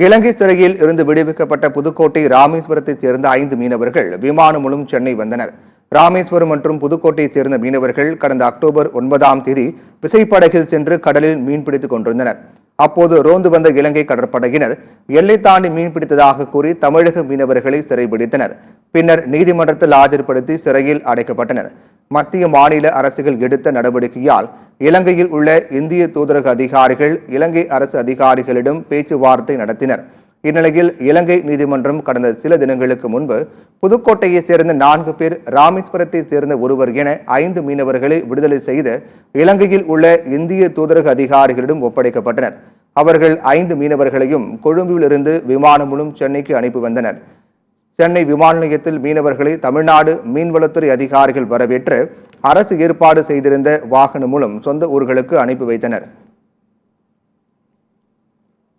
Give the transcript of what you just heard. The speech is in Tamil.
இலங்கை சிறையில் இருந்து விடுவிக்கப்பட்ட புதுக்கோட்டை ராமேஸ்வரத்தைச் சேர்ந்த 5 மீனவர்கள் விமானம் மூலம் சென்னை வந்தனர். ராமேஸ்வரம் மற்றும் புதுக்கோட்டையைச் சேர்ந்த மீனவர்கள் கடந்த அக்டோபர் 9ஆம் தேதி விசைப்படகில் சென்று கடலில் மீன்பிடித்துக் கொண்டிருந்தனர். அப்போது ரோந்து வந்த இலங்கை கடற்படையினர் எல்லை தாண்டி மீன்பிடித்ததாக கூறி தமிழக மீனவர்களை சிறைபிடித்தனர். பின்னர் நீதிமன்றத்தில் ஆஜர்படுத்தி சிறையில் அடைக்கப்பட்டனர். மத்திய மாநில அரசுகள் எடுத்த நடவடிக்கையால் இலங்கையில் உள்ள இந்திய தூதரக அதிகாரிகள் இலங்கை அரசு அதிகாரிகளிடம் பேச்சுவார்த்தை நடத்தினர். இந்நிலையில் இலங்கை நீதிமன்றம் கடந்த சில தினங்களுக்கு முன்பு புதுக்கோட்டையைச் சேர்ந்த 4 பேர், ராமேஸ்வரத்தைச் சேர்ந்த ஒருவர் என 5 மீனவர்களை விடுதலை செய்து இலங்கையில் உள்ள இந்திய தூதரக அதிகாரிகளிடம் ஒப்படைக்கப்பட்டனர். அவர்கள் 5 மீனவர்களையும் கொழும்பிலிருந்து விமானம் மூலம் சென்னைக்கு அனுப்பி வந்தனர். சென்னை விமான நிலையத்தில் மீனவர்களை தமிழ்நாடு மீன்வளத்துறை அதிகாரிகள் வரவேற்று அரசு ஏற்பாடு செய்திருந்த வாகனம் மூலம் சொந்த ஊர்களுக்கு அனுப்பி வைத்தனர்.